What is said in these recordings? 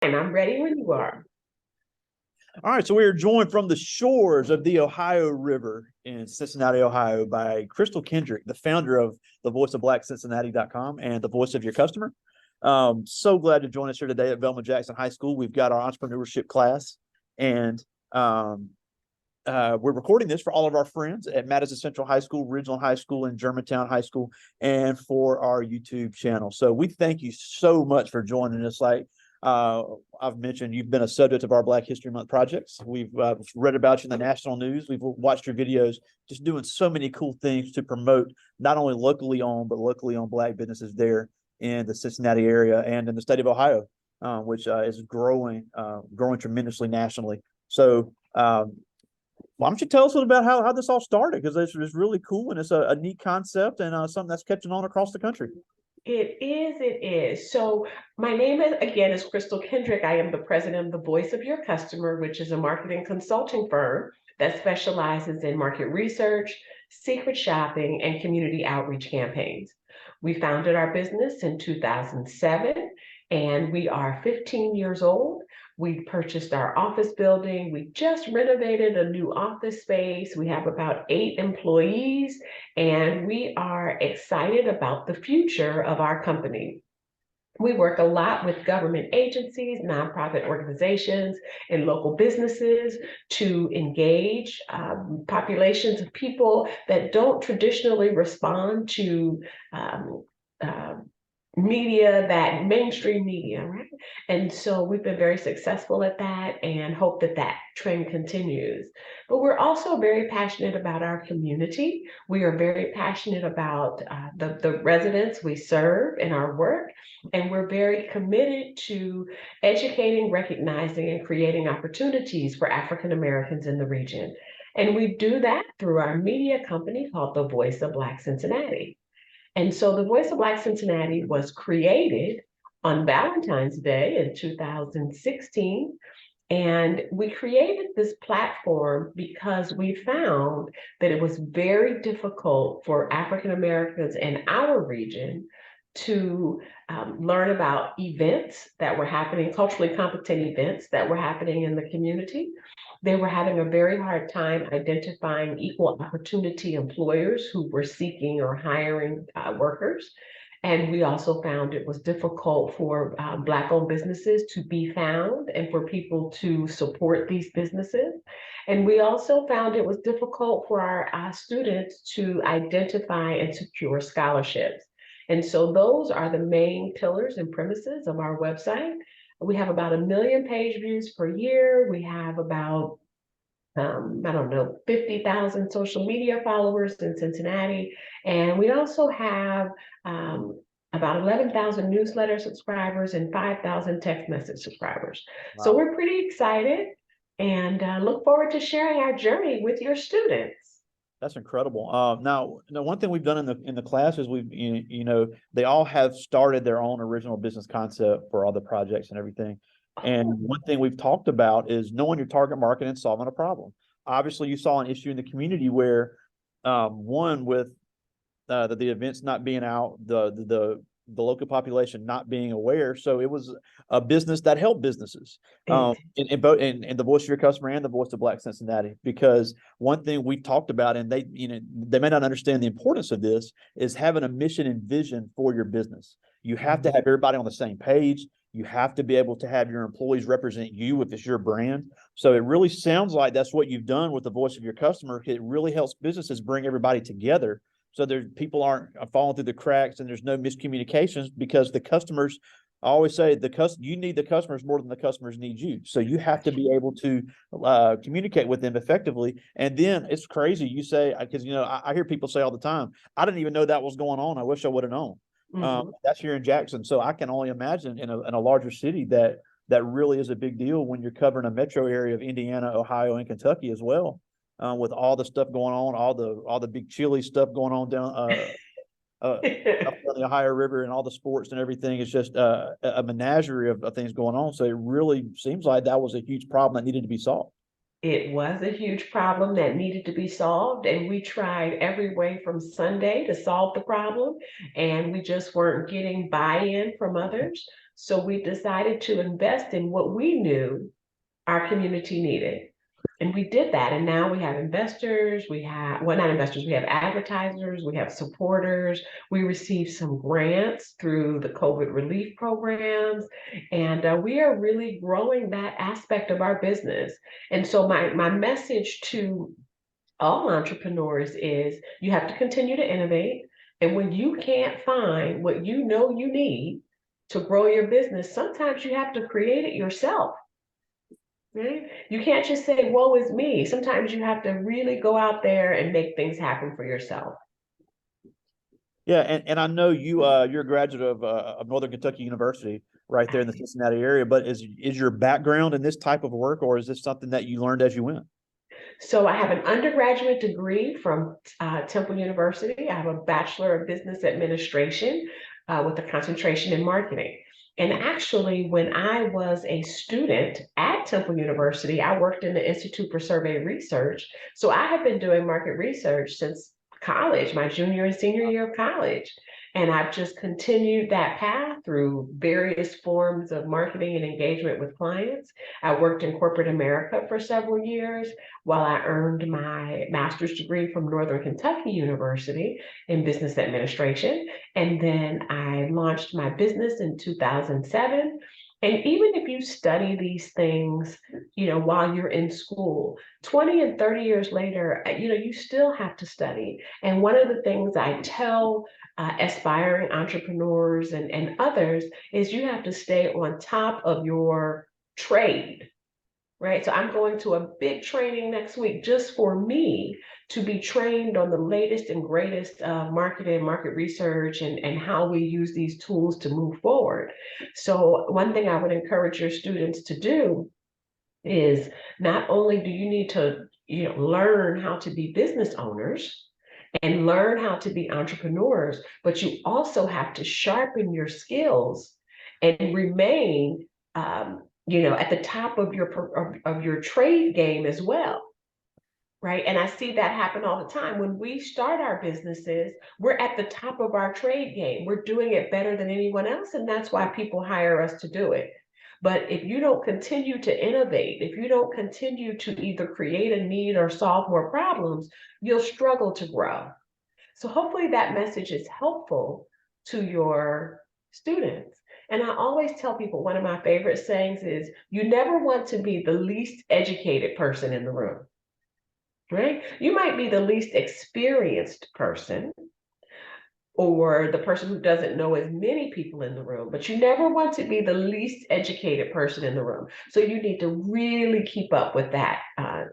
And I'm ready when you are. All right, so we are joined from the shores of the Ohio River in Cincinnati, Ohio, by Crystal Kendrick, the founder of the Voice of Black Cincinnati.com and the voice of your customer. So glad to join us here today at Velma Jackson High School. We've got our entrepreneurship class, and we're recording this for all of our friends at Madison Central High School, Ridgeland High School, and Germantown High School, and for our YouTube channel. So we thank you so much for joining us. I've mentioned, you've been a subject of our Black History Month projects. We've read about you in the national news. We've watched your videos, just doing so many cool things to promote not only locally owned, but locally owned Black businesses there in the Cincinnati area and in the state of Ohio, which is growing tremendously nationally. So why don't you tell us a little about how this all started? Because it's really cool and it's a neat concept and something that's catching on across the country. It is. So my name is Crystal Kendrick. I am the president of the Voice of Your Customer, which is a marketing consulting firm that specializes in market research, secret shopping, and community outreach campaigns. We founded our business in 2007, and we are 15 years old. We purchased our office building. We just renovated a new office space. We have about 8 employees, and we are excited about the future of our company. We work a lot with government agencies, nonprofit organizations, and local businesses to engage populations of people that don't traditionally respond to um, uh, media, that mainstream media, right? And so we've been very successful at that and hope that that trend continues. But we're also very passionate about our community. We are very passionate about the residents we serve in our work. And we're very committed to educating, recognizing, and creating opportunities for African Americans in the region. And we do that through our media company called the Voice of Black Cincinnati. And so the Voice of Black Cincinnati was created on Valentine's Day in 2016. And we created this platform because we found that it was very difficult for African Americans in our region to learn about events that were happening, culturally competent events that were happening in the community. They were having a very hard time identifying equal opportunity employers who were seeking or hiring workers. And we also found it was difficult for Black-owned businesses to be found and for people to support these businesses. And we also found it was difficult for our students to identify and secure scholarships. And so those are the main pillars and premises of our website. We have about 1 million page views per year. We have about I don't know, 50,000 social media followers in Cincinnati. And we also have about 11,000 newsletter subscribers and 5,000 text message subscribers. So Wow. we're pretty excited and look forward to sharing our journey with your students. That's incredible. Now, one thing we've done in the classes, they all have started their own original business concept for all the projects and everything. And Oh, one thing we've talked about is knowing your target market and solving a problem. Obviously, you saw an issue in the community where, one with the events not being out, the local population not being aware. So it was a business that helped businesses, it, in both in the voice of your customer and the voice of Black Cincinnati. Because one thing we talked about, and they may not understand the importance of this, is having a mission and vision for your business. You have to have everybody on the same page. You have to be able to have your employees represent you if it's your brand. So it really sounds like that's what you've done with the voice of your customer. It really helps businesses bring everybody together so there's people aren't falling through the cracks and there's no miscommunications, because the customers, I always say, you need the customers more than the customers need you. So you have to be able to communicate with them effectively. And then it's crazy, you say, because I hear people say all the time, I didn't even know that was going on. I wish I would have known. mm-hmm. That's here in Jackson. So I can only imagine in a larger city that really is a big deal when you're covering a metro area of Indiana, Ohio, and Kentucky as well, with all the stuff going on, all the big chili stuff going on down up on the Ohio River, and all the sports and everything. It's just a menagerie of things going on. So it really seems like that was a huge problem that needed to be solved. It was a huge problem that needed to be solved, and we tried every way from Sunday to solve the problem, and we just weren't getting buy-in from others. So we decided to invest in what we knew our community needed. And we did that. And now we have investors, we have, well, not investors, we have advertisers, we have supporters. We received some grants through the COVID relief programs. And we are really growing that aspect of our business. And so my message to all entrepreneurs is you have to continue to innovate. And when you can't find what you know you need to grow your business, sometimes you have to create it yourself. Right? You can't just say, woe is me. Sometimes you have to really go out there and make things happen for yourself. Yeah, and I know you're a graduate of Northern Kentucky University right there in the Cincinnati area, but is your background in this type of work, or is this something that you learned as you went? So I have an undergraduate degree from Temple University. I have a Bachelor of Business Administration with a concentration in marketing. And actually, when I was a student at Temple University, I worked in the Institute for Survey Research. So I have been doing market research since college, my junior and senior year of college. And I've just continued that path through various forms of marketing and engagement with clients. I worked in corporate America for several years while I earned my master's degree from Northern Kentucky University in business administration. And then I launched my business in 2007. And even if you study these things, while you're in school, 20 and 30 years later, you still have to study. And one of the things I tell aspiring entrepreneurs and others is you have to stay on top of your trade, right? So I'm going to a big training next week just for me to be trained on the latest and greatest marketing, market research, and how we use these tools to move forward. So one thing I would encourage your students to do is not only do you need to learn how to be business owners and learn how to be entrepreneurs, but you also have to sharpen your skills and remain at the top of your trade game as well. Right. And I see that happen all the time. When we start our businesses, we're at the top of our trade game. We're doing it better than anyone else. And that's why people hire us to do it. But if you don't continue to innovate, if you don't continue to either create a need or solve more problems, you'll struggle to grow. So hopefully that message is helpful to your students. And I always tell people one of my favorite sayings is you never want to be the least educated person in the room, right? You might be the least experienced person or the person who doesn't know as many people in the room, but you never want to be the least educated person in the room. So you need to really keep up with that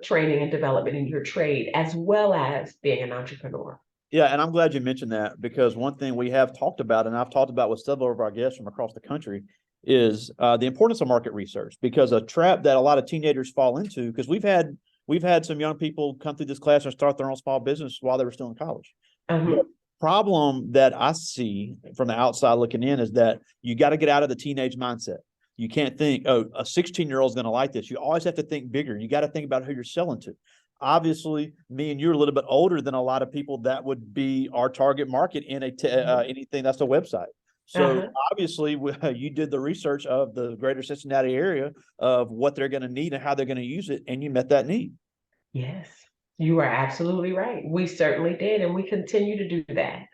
training and development in your trade, as well as being an entrepreneur. Yeah, and I'm glad you mentioned that, because one thing we have talked about, and I've talked about with several of our guests from across the country, is the importance of market research, because a trap that a lot of teenagers fall into, because we've had some young people come through this class and start their own small business while they were still in college. The problem that I see from the outside looking in is that you got to get out of the teenage mindset. You can't think, oh, a 16-year-old is going to like this. You always have to think bigger. You got to think about who you're selling to. Obviously, me and you're a little bit older than a lot of people that would be our target market in anything that's a website. So obviously, you did the research of the greater Cincinnati area of what they're going to need and how they're going to use it, and you met that need. Yes, you are absolutely right. We certainly did, and we continue to do that.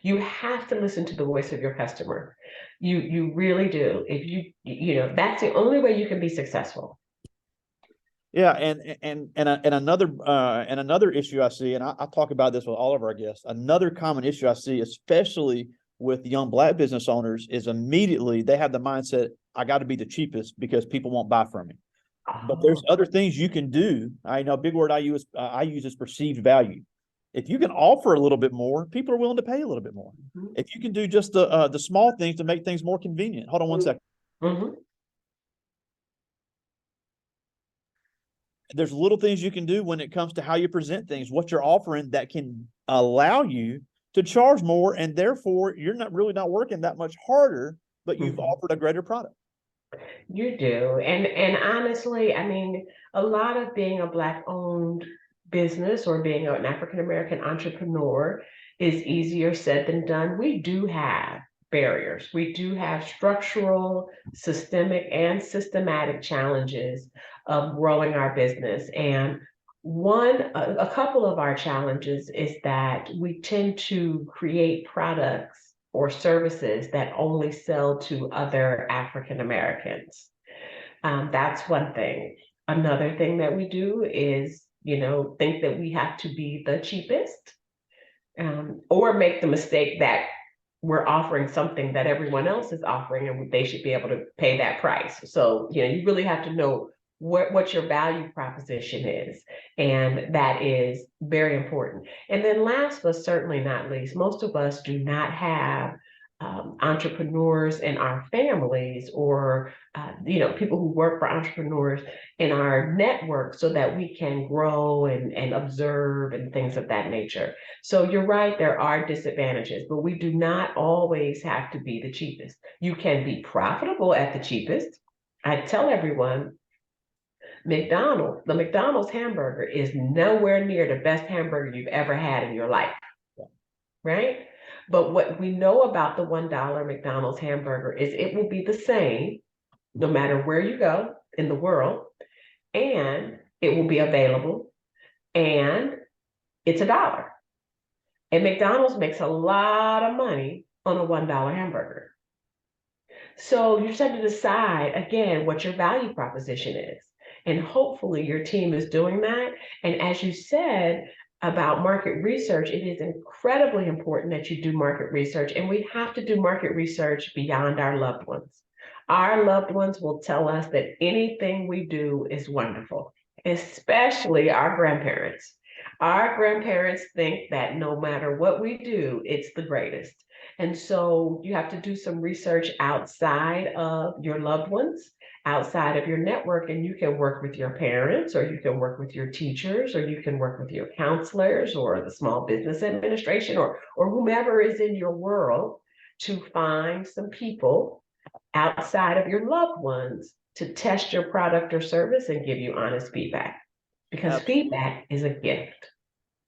You have to listen to the voice of your customer. You really do. If that's the only way you can be successful. Yeah, and another issue I see, and I talk about this with all of our guests. Another common issue I see, especially with young Black business owners, is immediately they have the mindset, I got to be the cheapest because people won't buy from me. But there's other things you can do. I know a big word I use is perceived value. If you can offer a little bit more, people are willing to pay a little bit more. If you can do just the small things to make things more convenient. Hold on one second. There's little things you can do when it comes to how you present things, what you're offering that can allow you to charge more, and therefore you're not working that much harder, but you've offered a greater product. You do. And honestly, I mean, a lot of being a Black owned business or being an African American entrepreneur is easier said than done. We do have barriers. We do have structural, systemic, and systematic challenges of growing our business. And a couple of our challenges is that we tend to create products or services that only sell to other African Americans. That's one thing. Another thing that we do is, think that we have to be the cheapest, or make the mistake that we're offering something that everyone else is offering and they should be able to pay that price. So, you really have to know what your value proposition is. And that is very important. And then last but certainly not least, most of us do not have entrepreneurs in our families, or people who work for entrepreneurs in our network, so that we can grow and observe and things of that nature. So you're right, there are disadvantages, but we do not always have to be the cheapest. You can be profitable at the cheapest. I tell everyone, the McDonald's hamburger is nowhere near the best hamburger you've ever had in your life, right? But what we know about the $1 McDonald's hamburger is it will be the same no matter where you go in the world, and it will be available, and it's $1. And McDonald's makes a lot of money on a $1 hamburger. So you just have to decide, again, what your value proposition is. And hopefully your team is doing that. And as you said about market research, it is incredibly important that you do market research. And we have to do market research beyond our loved ones. Our loved ones will tell us that anything we do is wonderful, especially our grandparents. Our grandparents think that no matter what we do, it's the greatest. And so you have to do some research outside of your loved ones, outside of your network, and you can work with your parents, or you can work with your teachers, or you can work with your counselors, or the Small Business Administration, or whomever is in your world, to find some people outside of your loved ones to test your product or service and give you honest feedback, because Absolutely. feedback is a gift.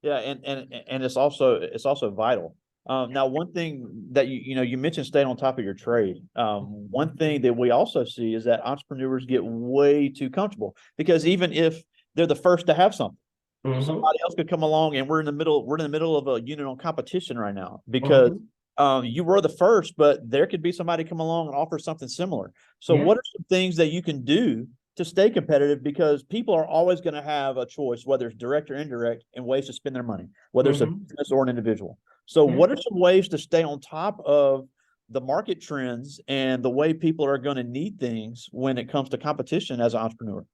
Yeah, and it's also vital. Now, one thing that you mentioned staying on top of your trade. One thing that we also see is that entrepreneurs get way too comfortable, because even if they're the first to have something, somebody else could come along, and we're in the middle of a unit on competition right now, because you were the first, but there could be somebody come along and offer something similar. So what are some things that you can do to stay competitive? Because people are always going to have a choice, whether it's direct or indirect, in ways to spend their money, whether it's a business or an individual. So what are some ways to stay on top of the market trends and the way people are going to need things when it comes to competition as an entrepreneur?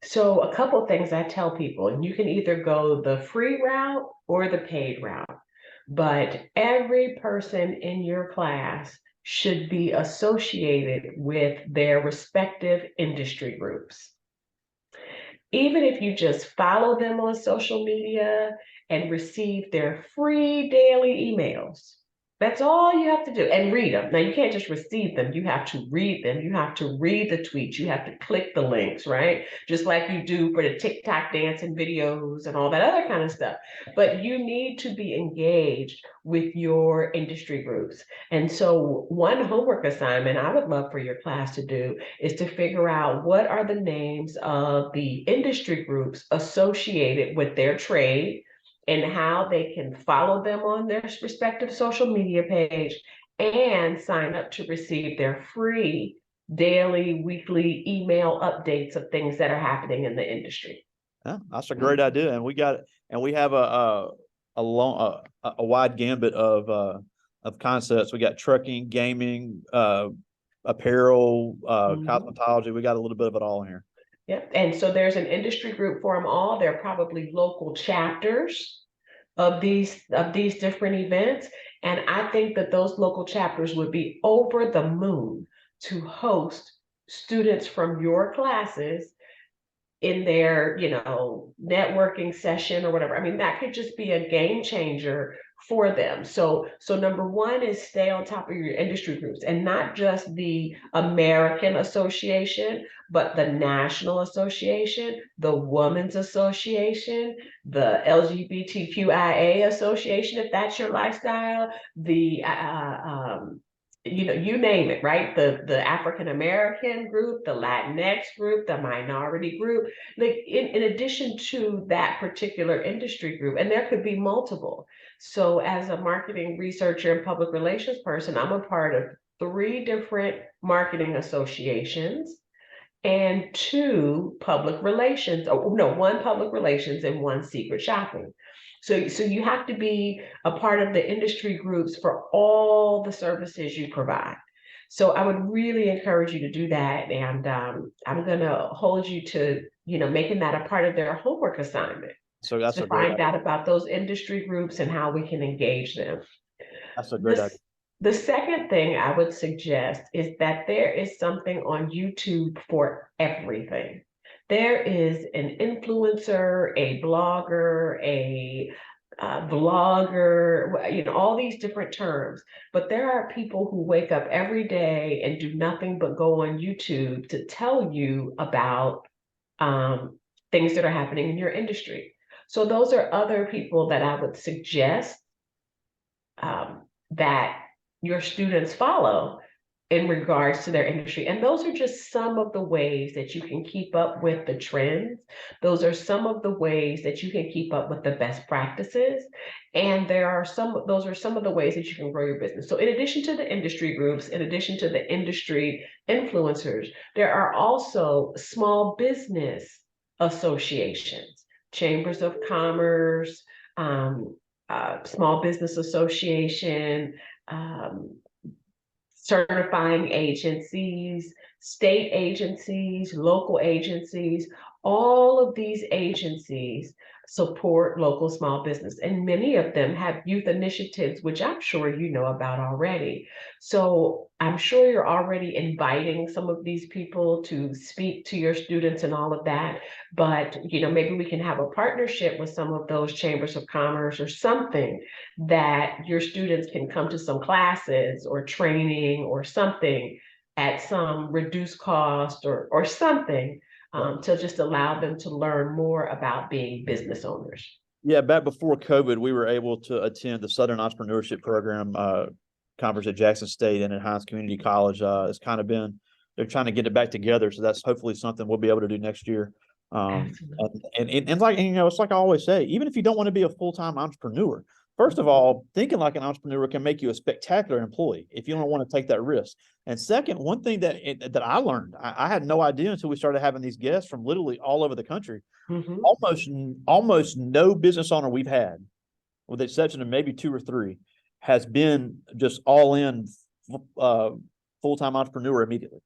So a couple of things I tell people, and you can either go the free route or the paid route, but every person in your class should be associated with their respective industry groups. Even if you just follow them on social media and receive their free daily emails, that's all you have to do, and read them. Now, you can't just receive them. You have to read them. You have to read the tweets. You have to click the links, right? Just like you do for the TikTok dancing videos and all that other kind of stuff. But you need to be engaged with your industry groups. And so one homework assignment I would love for your class to do is to figure out what are the names of the industry groups associated with their trade, and how they can follow them on their respective social media page and sign up to receive their free daily, weekly email updates of things that are happening in the industry. Yeah, that's a great idea, and we have a wide gambit of concepts. We got trucking, gaming, apparel, cosmetology. We got a little bit of it all in here. Yep. And so there's an industry group for them all. There are probably local chapters of these different events. And I think that those local chapters would be over the moon to host students from your classes in their, networking session or whatever. I mean, that could just be a game changer for them. So number one is stay on top of your industry groups, and not just the American Association, but the National Association, the Women's Association, the LGBTQIA Association, if that's your lifestyle, the you name it, right? The African American group, the Latinx group, the minority group, like in addition to that particular industry group, and there could be multiple. So as a marketing researcher and public relations person, I'm a part of 3 different marketing associations and 2 public relations, oh no, 1 public relations and 1 secret shopping. So you have to be a part of the industry groups for all the services you provide. So I would really encourage you to do that, and I'm gonna hold you to, making that a part of their homework assignment, So that's to a great find idea. out about those industry groups and how we can engage them. That's a great idea. The second thing I would suggest is that there is something on YouTube for everything. There is an influencer, a blogger, a vlogger, all these different terms. But there are people who wake up every day and do nothing but go on YouTube to tell you about um, things that are happening in your industry. So those are other people that I would suggest that your students follow in regards to their industry. And those are just some of the ways that you can keep up with the trends. Those are some of the ways that you can keep up with the best practices. And those are some of the ways that you can grow your business. So in addition to the industry groups, in addition to the industry influencers, there are also small business associations, chambers of commerce, um, small business association, um, certifying agencies, state agencies, local agencies. All of these agencies support local small business, and many of them have youth initiatives, which I'm sure you know about already. So I'm sure you're already inviting some of these people to speak to your students and all of that. But maybe we can have a partnership with some of those chambers of commerce or something, that your students can come to some classes or training or something at some reduced cost, or something, to just allow them to learn more about being business owners. Yeah, back before COVID, we were able to attend the Southern Entrepreneurship Program conference at Jackson State and at Hines Community College. It's kind of been, they're trying to get it back together, so that's hopefully something we'll be able to do next year. Absolutely. And like, it's like I always say, even if you don't want to be a full-time entrepreneur, first of all, thinking like an entrepreneur can make you a spectacular employee if you don't want to take that risk. And second, one thing that I learned, I had no idea until we started having these guests from literally all over the country. Mm-hmm. Almost no business owner we've had, with the exception of maybe 2 or 3, has been just all in full-time entrepreneur immediately.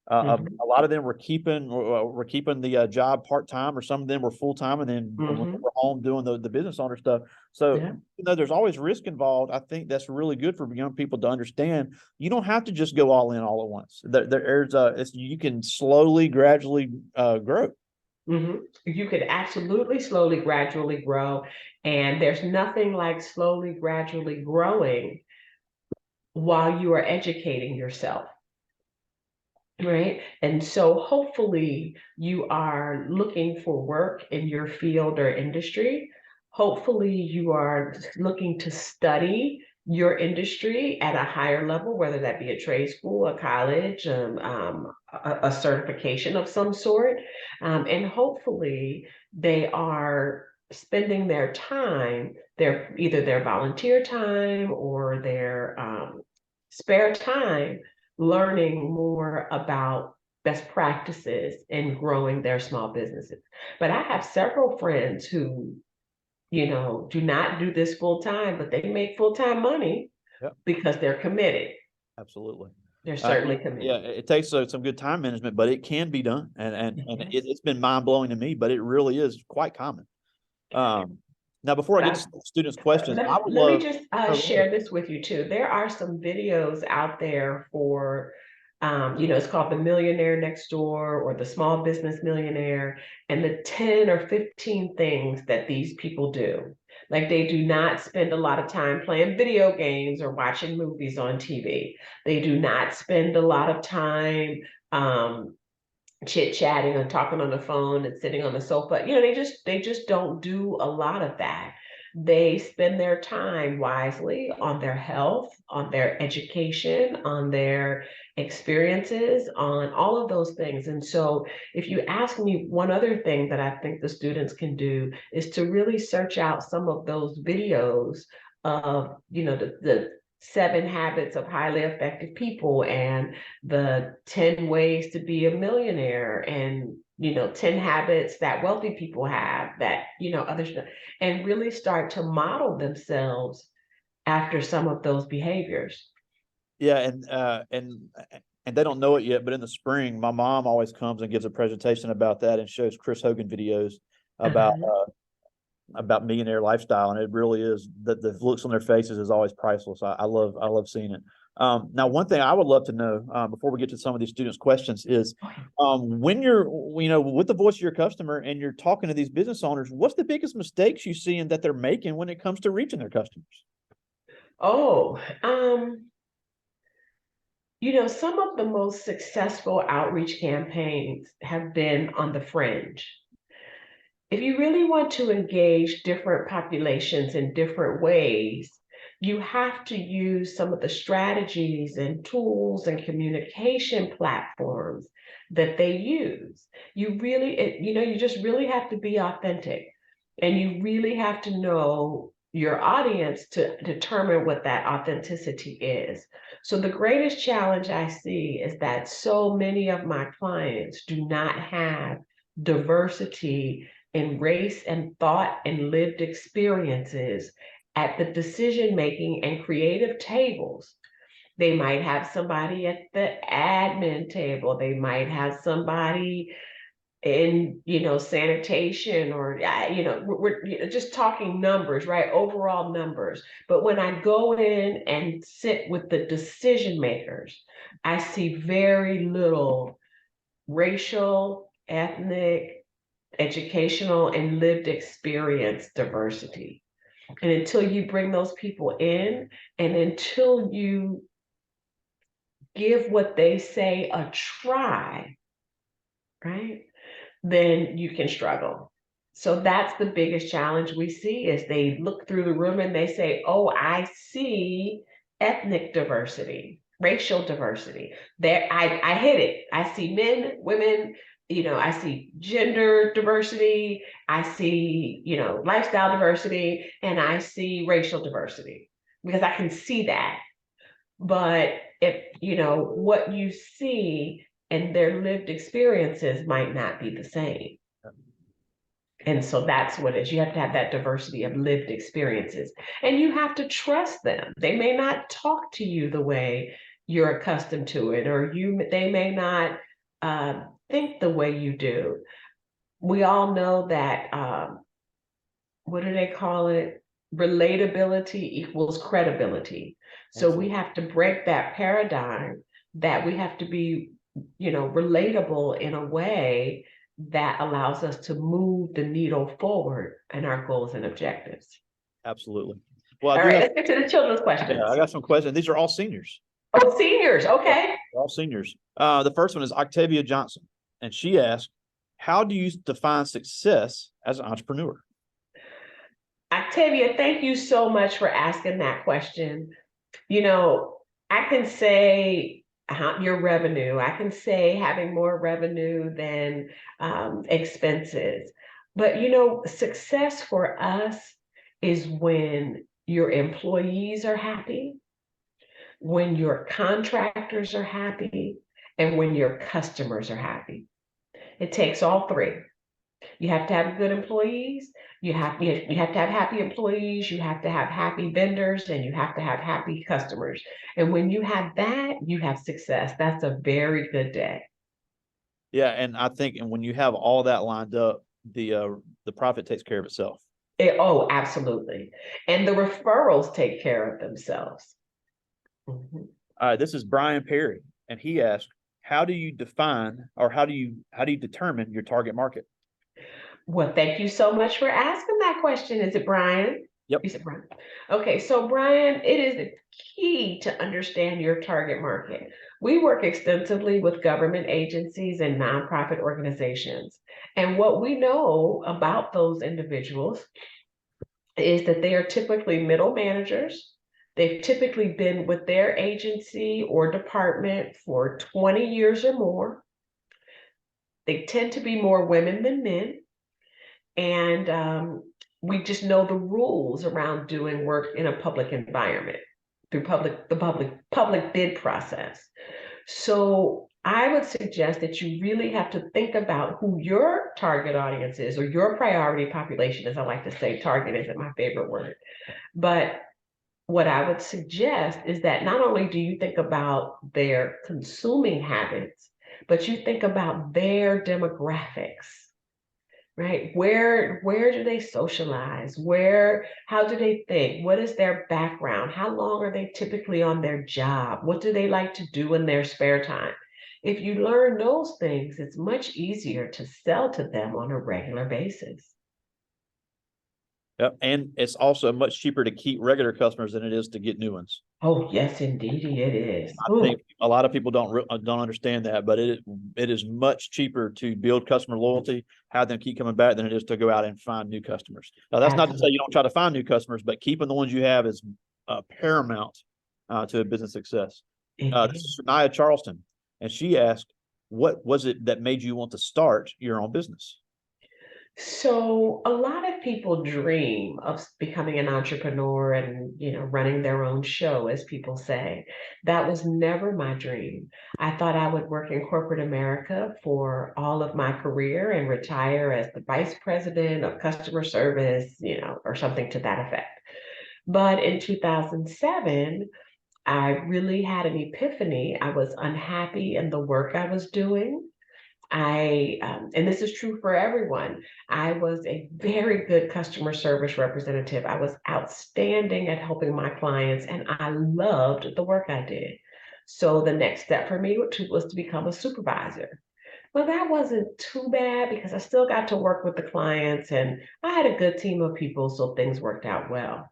Mm-hmm. A lot of them were keeping the job part-time, or some of them were full-time, and then when they were home doing the business owner stuff. So Yeah. there's always risk involved. I think that's really good for young people to understand. You don't have to just go all in all at once. You can slowly, gradually grow. Mm-hmm. You could absolutely slowly, gradually grow. And there's nothing like slowly, gradually growing while you are educating yourself. Right. And so hopefully you are looking for work in your field or industry. Hopefully you are looking to study your industry at a higher level, whether that be a trade school, a college, a certification of some sort. And hopefully they are spending their time, either their volunteer time or their spare time, learning more about best practices and growing their small businesses. But I have several friends who, do not do this full time, but they make full time money. Yep. Because they're committed. Absolutely. They're certainly committed. Yeah, it takes some good time management, but it can be done. And it's been mind-blowing to me, but it really is quite common. Now, before I get to students' questions, I would let me love. just share this with you too. There are some videos out there for, it's called The Millionaire Next Door or The Small Business Millionaire, and the 10 or 15 things that these people do. Like, they do not spend a lot of time playing video games or watching movies on TV. They do not spend a lot of time chit-chatting and talking on the phone and sitting on the sofa. They just don't do a lot of that. They spend their time wisely on their health, on their education, on their experiences, on all of those things. And so, if you ask me, one other thing that I think the students can do is to really search out some of those videos of, the 7 habits of highly effective people and the 10 ways to be a millionaire and 10 habits that wealthy people have that others don't, and really start to model themselves after some of those behaviors. Yeah, and they don't know it yet, but in the spring, my mom always comes and gives a presentation about that and shows Chris Hogan videos about Uh-huh. about millionaire lifestyle, and it really is that the looks on their faces is always priceless. I love seeing it. Now, one thing I would love to know before we get to some of these students' questions is when you're with the voice of your customer and you're talking to these business owners, what's the biggest mistakes you see and that they're making when it comes to reaching their customers? Oh, some of the most successful outreach campaigns have been on the fringe. If you really want to engage different populations in different ways, you have to use some of the strategies and tools and communication platforms that they use. You just really have to be authentic, and you really have to know your audience to determine what that authenticity is. So the greatest challenge I see is that so many of my clients do not have diversity in race and thought and lived experiences at the decision making and creative tables. They might have somebody at the admin table, they might have somebody in sanitation, or we're just talking numbers, right? Overall numbers. But when I go in and sit with the decision makers, I see very little racial, ethnic, educational, and lived experience diversity. And until you bring those people in, and until you give what they say a try, right, then you can struggle. So that's the biggest challenge we see, is they look through the room and they say, oh, I see ethnic diversity, racial diversity. There, I hit it. I see men, women, I see gender diversity, I see, lifestyle diversity, and I see racial diversity, because I can see that. But if what you see and their lived experiences might not be the same. And so that's what it is. You have to have that diversity of lived experiences, and you have to trust them. They may not talk to you the way you're accustomed to it, or they may not think the way you do. We all know that, what do they call it? Relatability equals credibility. So we Absolutely. have to break that paradigm, that we have to be, relatable in a way that allows us to move the needle forward in our goals and objectives. Absolutely. Well, I All do right, have, let's get to the children's yeah, I questions. got some questions. These are all seniors. Oh, seniors, Yeah, okay. all seniors. The first one is Octavia Johnson, and she asked, "How do you define success as an entrepreneur?" Octavia, thank you so much for asking that question. You know, I can say your revenue, I can say having more revenue than expenses. But, success for us is when your employees are happy, when your contractors are happy, and when your customers are happy. It takes all three. You have to have good employees. You have to have happy employees. You have to have happy vendors, and you have to have happy customers. And when you have that, you have success. That's a very good day. Yeah, and I think, and when you have all that lined up, the profit takes care of itself. Oh, absolutely. And the referrals take care of themselves. Mhm. This is Brian Perry, and he asked, "How do you define, or how do you determine your target market?" Well, thank you so much for asking that question. Is it Brian? Yep. You said Brian. Okay, so Brian, it is the key to understand your target market. We work extensively with government agencies and nonprofit organizations. And what we know about those individuals is that they are typically middle managers. They've typically been with their agency or department for 20 years or more. They tend to be more women than men. And we just know the rules around doing work in a public environment through public bid process. So I would suggest that you really have to think about who your target audience is, or your priority population, as I like to say. Target isn't my favorite word. But what I would suggest is that not only do you think about their consuming habits, but you think about their demographics, right? Where do they socialize? How do they think? What is their background? How long are they typically on their job? What do they like to do in their spare time? If you learn those things, it's much easier to sell to them on a regular basis. Yep. And it's also much cheaper to keep regular customers than it is to get new ones. Oh, yes, indeed, it is. I think a lot of people don't understand that, but it is much cheaper to build customer loyalty, have them keep coming back, than it is to go out and find new customers. Now, that's not to say you don't try to find new customers, but keeping the ones you have is paramount to a business success. This is Nia Charleston, and she asked, "What was it that made you want to start your own business?" So a lot of people dream of becoming an entrepreneur and, running their own show, as people say. That was never my dream. I thought I would work in corporate America for all of my career and retire as the vice president of customer service, or something to that effect. But in 2007, I really had an epiphany. I was unhappy in the work I was doing. And this is true for everyone, I was a very good customer service representative. I was outstanding at helping my clients, and I loved the work I did. So the next step for me was to become a supervisor. Well, that wasn't too bad because I still got to work with the clients, and I had a good team of people, so things worked out well.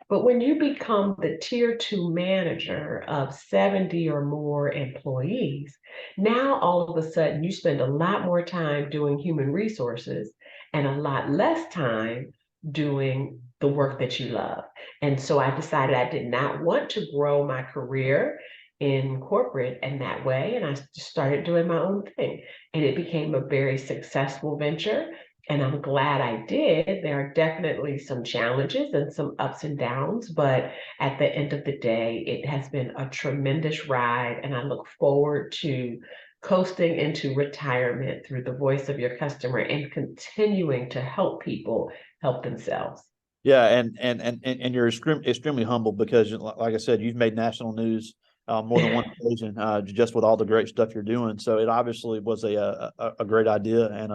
But when you become the tier two manager of 70 or more employees, now all of a sudden you spend a lot more time doing human resources and a lot less time doing the work that you love. And so I decided I did not want to grow my career in corporate in that way. And I just started doing my own thing. And it became a very successful venture. And I'm glad I did. There are definitely some challenges and some ups and downs, but at the end of the day, it has been a tremendous ride. And I look forward to coasting into retirement through the voice of your customer and continuing to help people help themselves. Yeah, and you're extremely humble because, like I said, you've made national news more than one occasion, just with all the great stuff you're doing. So it obviously was a great idea and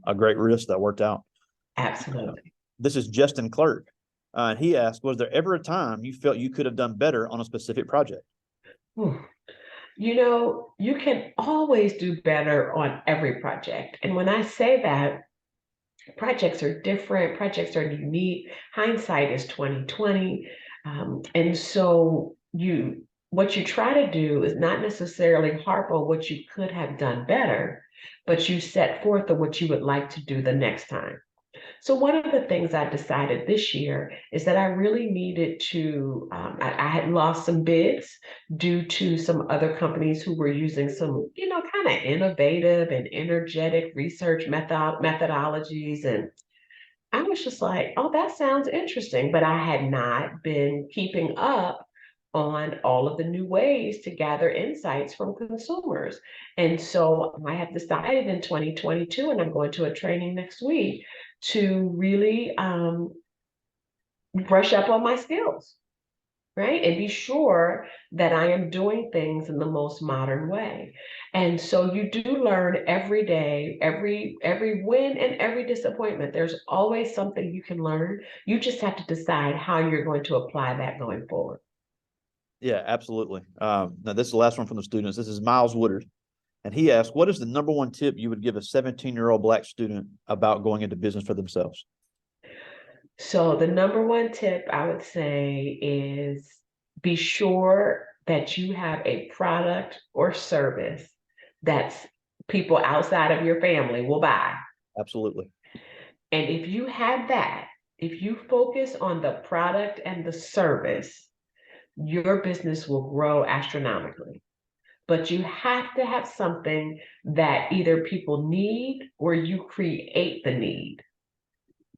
a great risk that worked out. Absolutely. This is Justin Clerk. He asked, "Was there ever a time you felt you could have done better on a specific project?" You can always do better on every project. And when I say that, projects are different, projects are unique. Hindsight is 2020. And so what you try to do is not necessarily harp on what you could have done better, but you set forth on what you would like to do the next time. So one of the things I decided this year is that I really needed to, I had lost some bids due to some other companies who were using some, kind of innovative and energetic research methodologies. And I was just like, oh, that sounds interesting. But I had not been keeping up on all of the new ways to gather insights from consumers. And so I have decided in 2022, and I'm going to a training next week, to really brush up on my skills, right? And be sure that I am doing things in the most modern way. And so you do learn every day, every win and every disappointment. There's always something you can learn. You just have to decide how you're going to apply that going forward. Yeah, absolutely. Now, this is the last one from the students. This is Miles Woodard. And he asked, "What is the number one tip you would give a 17-year-old Black student about going into business for themselves?" So the number one tip I would say is be sure that you have a product or service that's people outside of your family will buy. Absolutely. And if you have that, If you focus on the product and the service, your business will grow astronomically. But you have to have something that either people need or you create the need,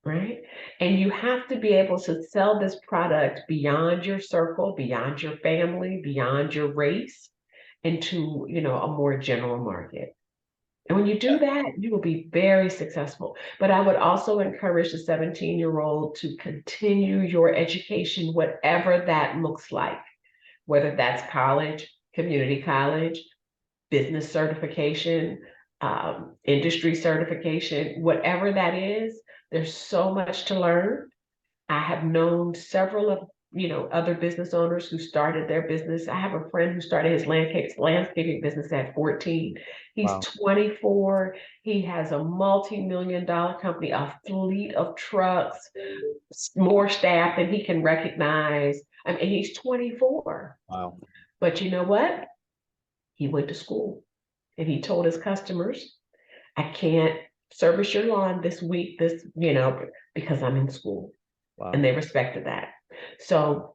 right? And you have to be able to sell this product beyond your circle, beyond your family, beyond your race, into, a more general market. And when you do that, you will be very successful. But I would also encourage the 17-year-old to continue your education, whatever that looks like, whether that's college, community college, business certification, industry certification, whatever that is. There's so much to learn. I have known several of other business owners who started their business. I have a friend who started his landscaping business at 14. He's Wow. 24. He has a multi-million-dollar company, a fleet of trucks, more staff than he can recognize. I mean, he's 24. Wow. But you know what? He went to school and he told his customers, I can't service your lawn this week, because I'm in school. Wow. And they respected that. So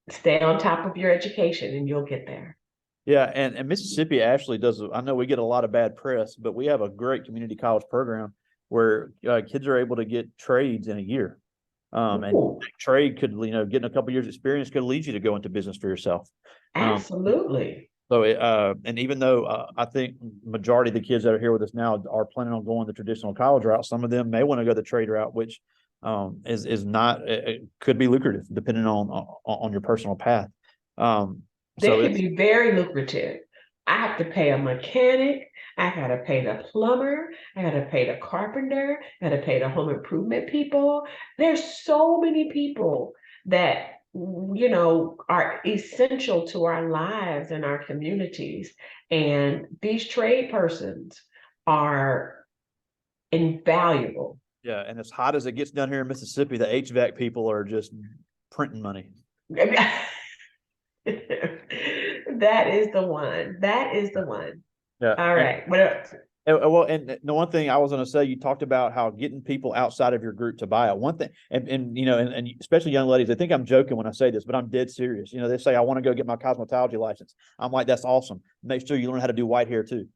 stay on top of your education and you'll get there. Yeah, and Mississippi actually does. I know we get a lot of bad press, but we have a great community college program where kids are able to get trades in a year. And trade could, getting a couple years experience could lead you to go into business for yourself. Absolutely. So, and even though I think majority of the kids that are here with us now are planning on going the traditional college route, some of them may want to go the trade route, which is not, it could be lucrative depending on your personal path. They can be very lucrative. I have to pay a mechanic. I got to pay the plumber. I got to pay the carpenter. I got to pay the home improvement people. There's so many people that are essential to our lives and our communities. And these trade persons are invaluable. Yeah, and as hot as it gets down here in Mississippi, the HVAC people are just printing money. That is the one. That is the one. Yeah. All right. What else? Well, and the one thing I was going to say, you talked about how getting people outside of your group to buy it. One thing, and especially young ladies, they think I'm joking when I say this, but I'm dead serious. They say I want to go get my cosmetology license. I'm like, that's awesome. Make sure you learn how to do white hair too.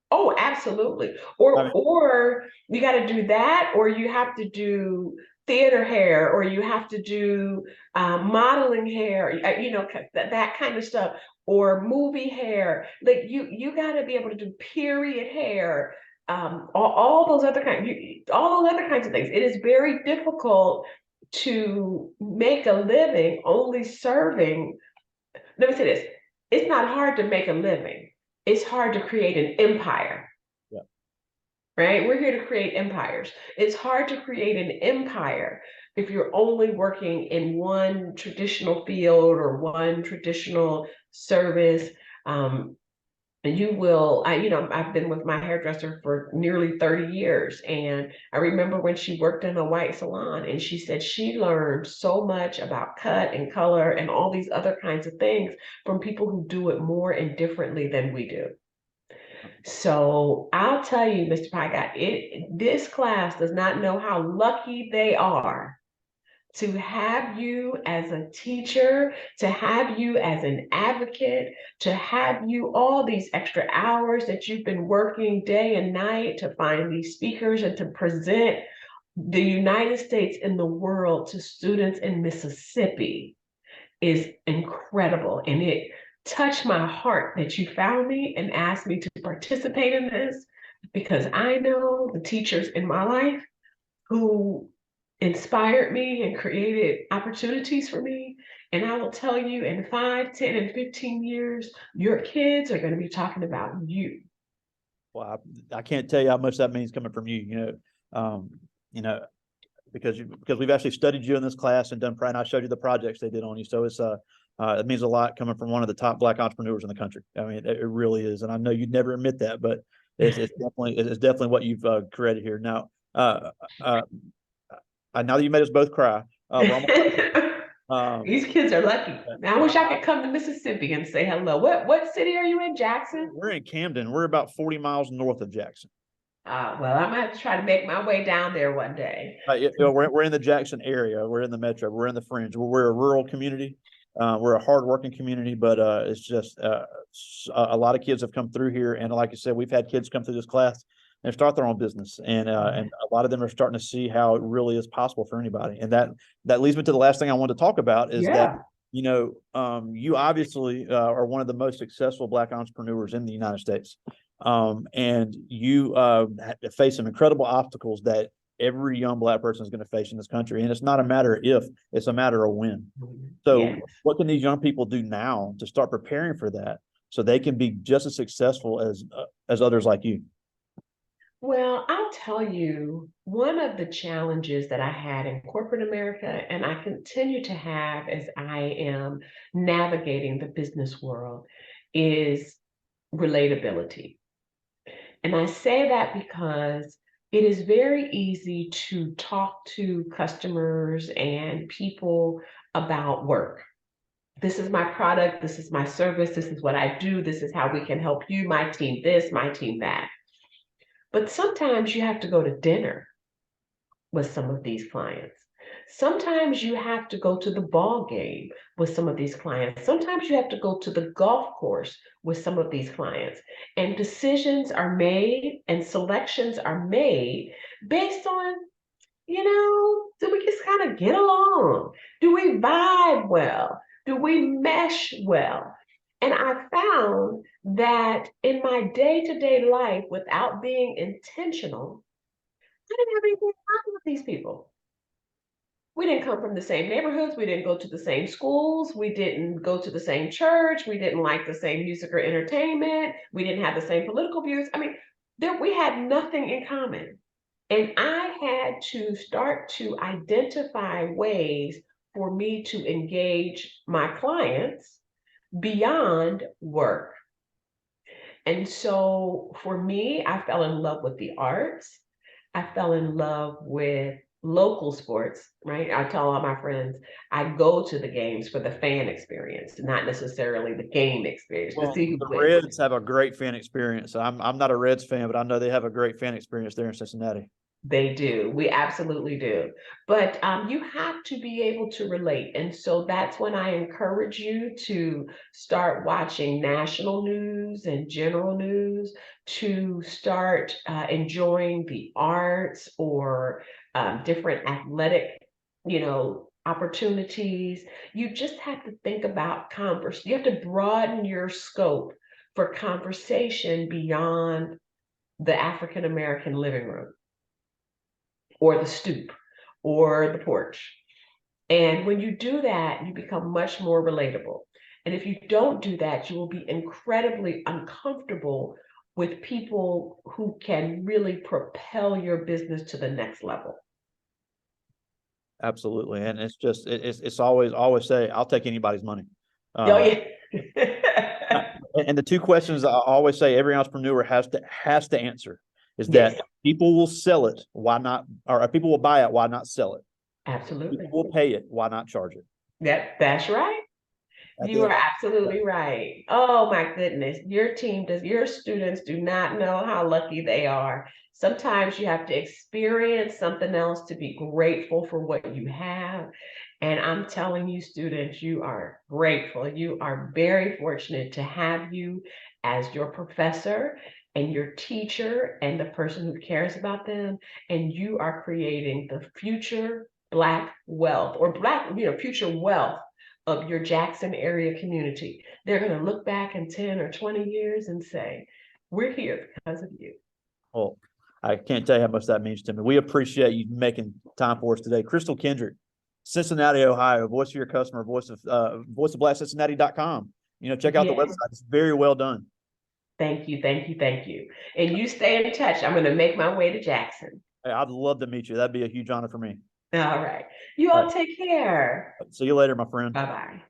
Oh, absolutely. Or you got to do that, or you have to do theater hair, or you have to do modeling hair, that kind of stuff, or movie hair. Like you got to be able to do period hair, all those other kinds of things. It is very difficult to make a living only serving. Let me say this: it's not hard to make a living. It's hard to create an empire. Yeah. Right? We're here to create empires. It's hard to create an empire if you're only working in one traditional field or one traditional service. And you will, I've been with my hairdresser for nearly 30 years. And I remember when she worked in a white salon and she said she learned so much about cut and color and all these other kinds of things from people who do it more and differently than we do. So I'll tell you, Mr. Pygott, this class does not know how lucky they are to have you as a teacher, to have you as an advocate, to have you all these extra hours that you've been working day and night to find these speakers and to present the United States and the world to students in Mississippi is incredible. And it touched my heart that you found me and asked me to participate in this, because I know the teachers in my life who inspired me and created opportunities for me. And I will tell you, in 5, 10, and 15 years, your kids are going to be talking about you. Well, I can't tell you how much that means coming from you, because we've actually studied you in this class and and I showed you the projects they did on you. So it means a lot coming from one of the top Black entrepreneurs in the country. I mean, it really is. And I know you'd never admit that, but it's definitely what you've created here. Now, now that you made us both cry, these kids are lucky. I wish I could come to Mississippi and say hello. What city are you in, Jackson? We're in Camden. We're about 40 miles north of Jackson. Well, I'm gonna have to try to make my way down there one day. We're in the Jackson area. We're in the metro. We're in the fringe. We're a rural community. We're a hardworking community, but it's just a lot of kids have come through here, and like I said, we've had kids come through this class and start their own business, and a lot of them are starting to see how it really is possible for anybody. And that leads me to the last thing I wanted to talk about is that Yeah. you obviously are one of the most successful Black entrepreneurs in the United States. And you face some incredible obstacles that every young Black person is going to face in this country. And it's not a matter of if, it's a matter of when. So Yes. what can these young people do now to start preparing for that so they can be just as successful as others like you? Well, I'll tell you, one of the challenges that I had in corporate America, and I continue to have as I am navigating the business world, is relatability. And I say that because it is very easy to talk to customers and people about work. This is my product, this is my service, this is what I do, this is how we can help you, my team this, my team that. But sometimes you have to go to dinner with some of these clients. Sometimes you have to go to the ball game with some of these clients. Sometimes you have to go to the golf course with some of these clients. And decisions are made and selections are made based on, do we just kind of get along? Do we vibe well? Do we mesh well? And I found that in my day to day life, without being intentional, I didn't have anything in common with these people. We didn't come from the same neighborhoods. We didn't go to the same schools. We didn't go to the same church. We didn't like the same music or entertainment. We didn't have the same political views. I mean, we had nothing in common. And I had to start to identify ways for me to engage my clients beyond work. And so for me, I fell in love with the arts. I fell in love with local sports, right? I tell all my friends, I go to the games for the fan experience, not necessarily the game experience to Well, see who the wins. Reds have a great fan experience. I'm not a Reds fan, but I know they have a great fan experience there in Cincinnati. They do. We absolutely do. But you have to be able to relate. And so that's when I encourage you to start watching national news and general news, to start enjoying the arts or different athletic, opportunities. You just have to think about converse. You have to broaden your scope for conversation beyond the African American living room or the stoop or the porch. And when you do that, you become much more relatable. And if you don't do that, you will be incredibly uncomfortable with people who can really propel your business to the next level. Absolutely. And it's just, it's always say, I'll take anybody's money. Oh, Uh, yeah. and the two questions I always say every entrepreneur has to answer is Yes, that people will sell it, why not? Or people will buy it, why not sell it? absolutely. People will pay it, why not charge it? That's right. At You the are end, absolutely right. Oh my goodness. Your students do not know how lucky they are. Sometimes you have to experience something else to be grateful for what you have. And I'm telling you, students, you are grateful. You are very fortunate to have you as your professor and your teacher and the person who cares about them. And you are creating the future Black wealth or future wealth of your Jackson area community. They're going to look back in 10 or 20 years and say, we're here because of you. well, I can't tell you how much that means to me. We appreciate you making time for us today. Crystal Kendrick, Cincinnati, Ohio, voice of your customer, voice of blackcincinnati.com. Check out the Yeah. website. It's very well done. Thank you. Thank you. Thank you. And you stay in touch. I'm going to make my way to Jackson. Hey, I'd love to meet you. That'd be a huge honor for me. All right. You All all right. take care. See you later, my friend. Bye bye.